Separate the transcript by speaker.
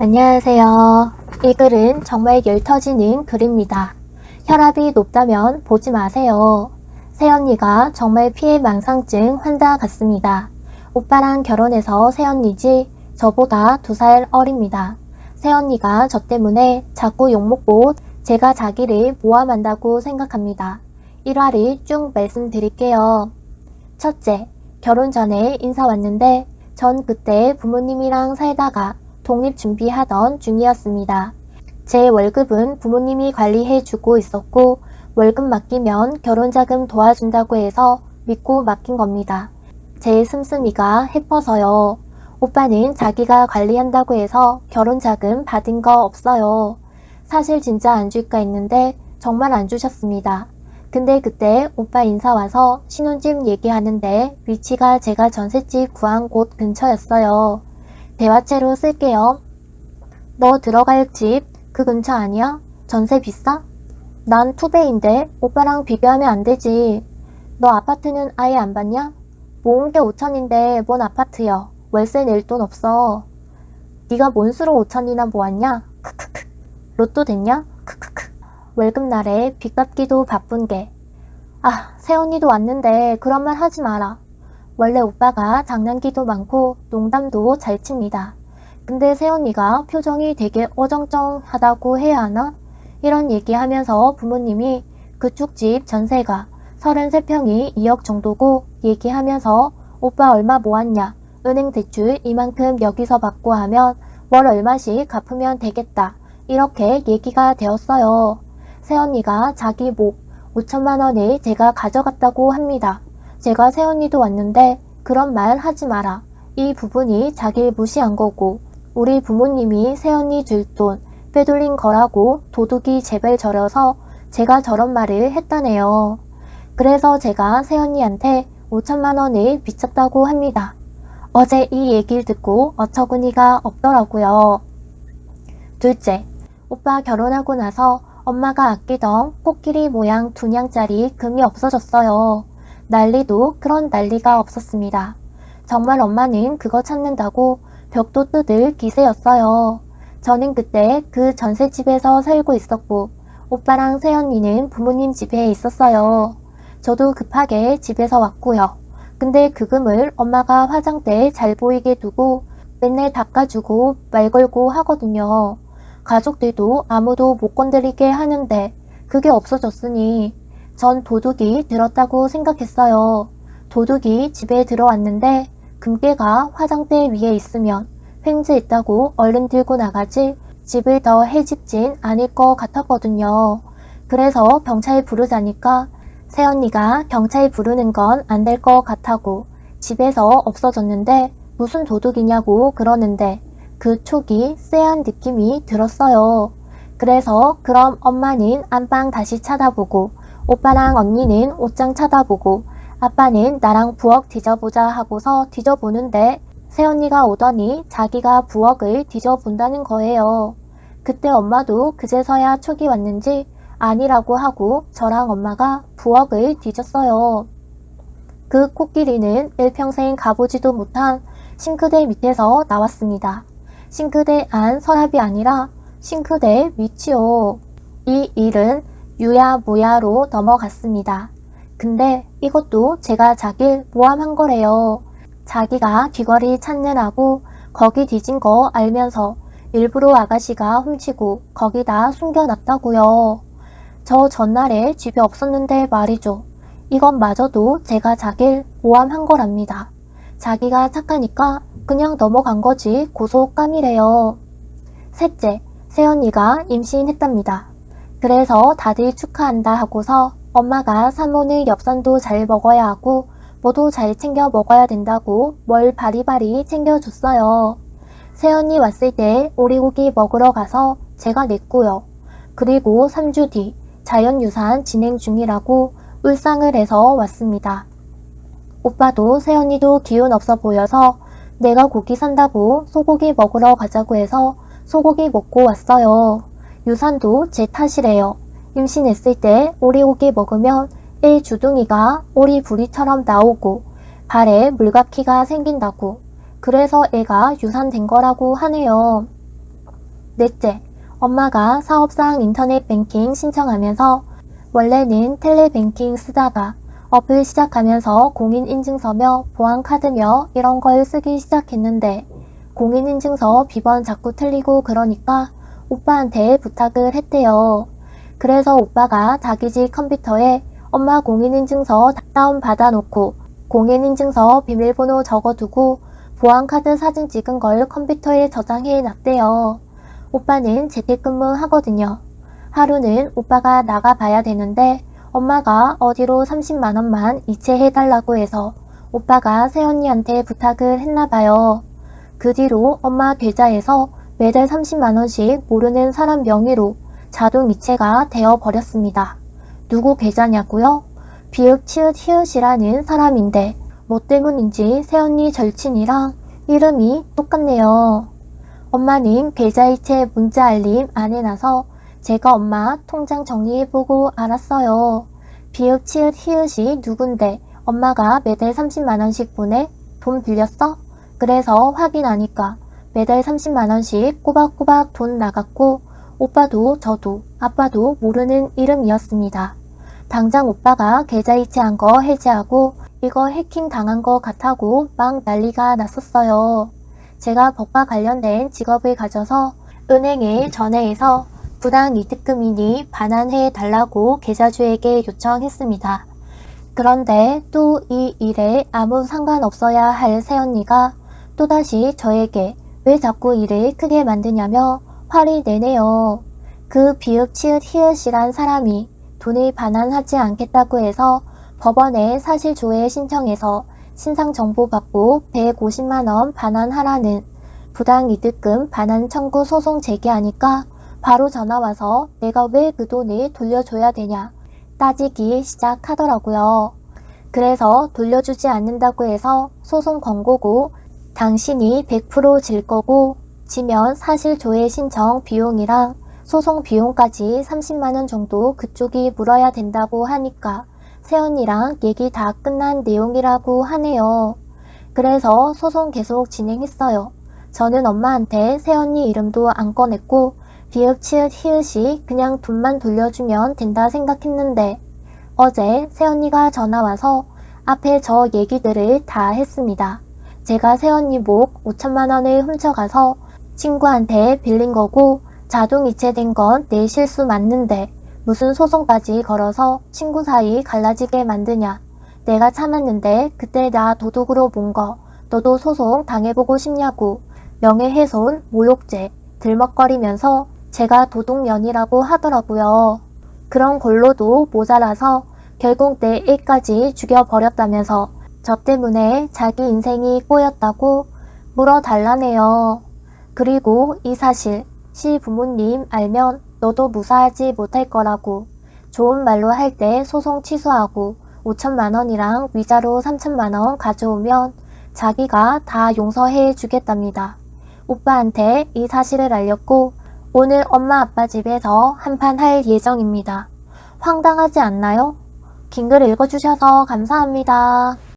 Speaker 1: 안녕하세요. 이 글은 정말 열 터지는 글입니다. 혈압이 높다면 보지 마세요. 새언니가 정말 피해망상증 환자 같습니다. 오빠랑 결혼해서 새언니지 저보다 2살 어립니다. 새언니가 저 때문에 자꾸 욕먹고 제가 자기를 모함한다고 생각합니다. 일화를 쭉 말씀드릴게요. 첫째, 결혼 전에 인사 왔는데 전 그때 부모님이랑 살다가 독립 준비하던 중이었습니다. 제 월급은 부모님이 관리해주고 있었고 월급 맡기면 결혼자금 도와준다고 해서 믿고 맡긴 겁니다. 제 씀씀이가 해퍼서요. 오빠는 자기가 관리한다고 해서 결혼자금 받은 거 없어요. 사실 진짜 안 줄까 했는데 정말 안 주셨습니다. 근데 그때 오빠 인사 와서 신혼집 얘기하는데 위치가 제가 전셋집 구한 곳 근처였어요. 대화체로 쓸게요. 너 들어갈 집 그 근처 아니야? 전세 비싸? 난 투배인데 오빠랑 비교하면 안 되지. 너 아파트는 아예 안 받냐? 모은 게 5천인데 뭔 아파트여. 월세 낼 돈 없어. 네가 뭔 수로 5천이나 모았냐? 크크크. 로또 됐냐? 크크크. 월급날에 빚 갚기도 바쁜 게. 아, 새언니도 왔는데 그런 말 하지 마라. 원래 오빠가 장난기도 많고 농담도 잘 칩니다. 근데 새언니가 표정이 되게 어정쩡하다고 해야 하나? 이런 얘기하면서 부모님이 그쪽 집 전세가 33평이 2억 정도고 얘기하면서 오빠 얼마 모았냐? 은행 대출 이만큼 여기서 받고 하면 월 얼마씩 갚으면 되겠다. 이렇게 얘기가 되었어요. 새언니가 자기 목 5천만 원을 제가 가져갔다고 합니다. 제가 새언니도 왔는데 그런 말 하지 마라. 이 부분이 자기를 무시한 거고 우리 부모님이 새언니 줄 돈 빼돌린 거라고 도둑이 제발 저려서 제가 저런 말을 했다네요. 그래서 제가 새언니한테 5천만 원을 빚졌다고 합니다. 어제 이 얘기를 듣고 어처구니가 없더라고요. 둘째, 오빠 결혼하고 나서 엄마가 아끼던 코끼리 모양 2냥짜리 금이 없어졌어요. 난리도 그런 난리가 없었습니다. 정말 엄마는 그거 찾는다고 벽도 뜯을 기세였어요. 저는 그때 그 전셋집에서 살고 있었고 오빠랑 새언니는 부모님 집에 있었어요. 저도 급하게 집에서 왔고요. 근데 그 금을 엄마가 화장대에 잘 보이게 두고 맨날 닦아주고 말 걸고 하거든요. 가족들도 아무도 못 건드리게 하는데 그게 없어졌으니 전 도둑이 들었다고 생각했어요. 도둑이 집에 들어왔는데 금괴가 화장대 위에 있으면 횡재 있다고 얼른 들고 나가지 집을 더 해집진 않을 것 같았거든요. 그래서 경찰 부르자니까 새언니가 경찰 부르는 건 안 될 것 같다고 집에서 없어졌는데 무슨 도둑이냐고 그러는데 그 촉이 쎄한 느낌이 들었어요. 그래서 그럼 엄마는 안방 다시 쳐다보고 오빠랑 언니는 옷장 쳐다보고 아빠는 나랑 부엌 뒤져보자 하고서 뒤져보는데 새언니가 오더니 자기가 부엌을 뒤져본다는 거예요. 그때 엄마도 그제서야 촉이 왔는지 아니라고 하고 저랑 엄마가 부엌을 뒤졌어요. 그 코끼리는 일평생 가보지도 못한 싱크대 밑에서 나왔습니다. 싱크대 안 서랍이 아니라 싱크대 위치요. 이 일은 유야무야로 넘어갔습니다. 근데 이것도 제가 자길 모함한 거래요. 자기가 귀걸이 찾느라고 거기 뒤진 거 알면서 일부러 아가씨가 훔치고 거기다 숨겨놨다고요. 저 전날에 집에 없었는데 말이죠. 이건 마저도 제가 자길 모함한 거랍니다. 자기가 착하니까 그냥 넘어간 거지 고소감이래요. 셋째, 새언니가 임신했답니다. 그래서 다들 축하한다 하고서 엄마가 산모는 엽산도 잘 먹어야 하고 뭐도 잘 챙겨 먹어야 된다고 뭘 바리바리 챙겨줬어요. 새언니 왔을 때 오리고기 먹으러 가서 제가 냈고요. 그리고 3주 뒤 자연유산 진행 중이라고 울상을 해서 왔습니다. 오빠도 새언니도 기운 없어 보여서 내가 고기 산다고 소고기 먹으러 가자고 해서 소고기 먹고 왔어요. 유산도 제 탓이래요. 임신했을 때 오리고기 먹으면 애 주둥이가 오리부리처럼 나오고 발에 물갑기가 생긴다고 그래서 애가 유산된 거라고 하네요. 넷째, 엄마가 사업상 인터넷 뱅킹 신청하면서 원래는 텔레뱅킹 쓰다가 어플 시작하면서 공인인증서며 보안카드며 이런 걸 쓰기 시작했는데 공인인증서 비번 자꾸 틀리고 그러니까 오빠한테 부탁을 했대요. 그래서 오빠가 자기 집 컴퓨터에 엄마 공인인증서 다운받아 놓고 공인인증서 비밀번호 적어두고 보안카드 사진 찍은 걸 컴퓨터에 저장해 놨대요. 오빠는 재택근무 하거든요. 하루는 오빠가 나가봐야 되는데 엄마가 어디로 30만원만 이체해달라고 해서 오빠가 새언니한테 부탁을 했나봐요. 그 뒤로 엄마 계좌에서 매달 30만원씩 모르는 사람 명의로 자동 이체가 되어버렸습니다. 누구 계좌냐고요? 비읍 치읓 히읗이라는 사람인데 뭐 때문인지 새언니 절친이랑 이름이 똑같네요. 엄마는 계좌이체 문자 알림 안 해놔서 제가 엄마 통장 정리해보고 알았어요. 비읍 치읓 히읗이 누군데 엄마가 매달 30만원씩 보내? 돈 빌렸어? 그래서 확인하니까 매달 30만원씩 꼬박꼬박 돈 나갔고 오빠도 저도 아빠도 모르는 이름이었습니다. 당장 오빠가 계좌이체한 거 해지하고 이거 해킹 당한 거 같다고 막 난리가 났었어요. 제가 법과 관련된 직업을 가져서 은행에 전화해서 부당이득금이니 반환해 달라고 계좌주에게 요청했습니다. 그런데 또 이 일에 아무 상관없어야 할 새언니가 또다시 저에게 왜 자꾸 일을 크게 만드냐며 화를 내네요. 그 비읍 치읓 히읗이란 사람이 돈을 반환하지 않겠다고 해서 법원에 사실조회 신청해서 신상정보 받고 150만원 반환하라는 부당이득금 반환 청구 소송 제기하니까 바로 전화와서 내가 왜 그 돈을 돌려줘야 되냐 따지기 시작하더라고요. 그래서 돌려주지 않는다고 해서 소송 권고고 당신이 100% 질 거고 지면 사실조회 신청 비용이랑 소송 비용까지 30만원 정도 그쪽이 물어야 된다고 하니까 새언니랑 얘기 다 끝난 내용이라고 하네요. 그래서 소송 계속 진행했어요. 저는 엄마한테 새언니 이름도 안 꺼냈고 비읍 치읓 히읗이 그냥 돈만 돌려주면 된다 생각했는데 어제 새언니가 전화와서 앞에 저 얘기들을 다 했습니다. 제가 새언니 목 5천만원을 훔쳐가서 친구한테 빌린 거고 자동 이체된 건 내 실수 맞는데 무슨 소송까지 걸어서 친구 사이 갈라지게 만드냐. 내가 참았는데 그때 나 도둑으로 본 거 너도 소송 당해보고 싶냐고 명예훼손, 모욕죄 들먹거리면서 제가 도둑년이라고 하더라고요. 그런 걸로도 모자라서 결국 내 애까지 죽여버렸다면서 저 때문에 자기 인생이 꼬였다고 물어달라네요. 그리고 이 사실 시부모님 알면 너도 무사하지 못할 거라고 좋은 말로 할 때 소송 취소하고 5천만원이랑 위자료 3천만원 가져오면 자기가 다 용서해 주겠답니다. 오빠한테 이 사실을 알렸고 오늘 엄마 아빠 집에서 한판 할 예정입니다. 황당하지 않나요? 긴 글 읽어주셔서 감사합니다.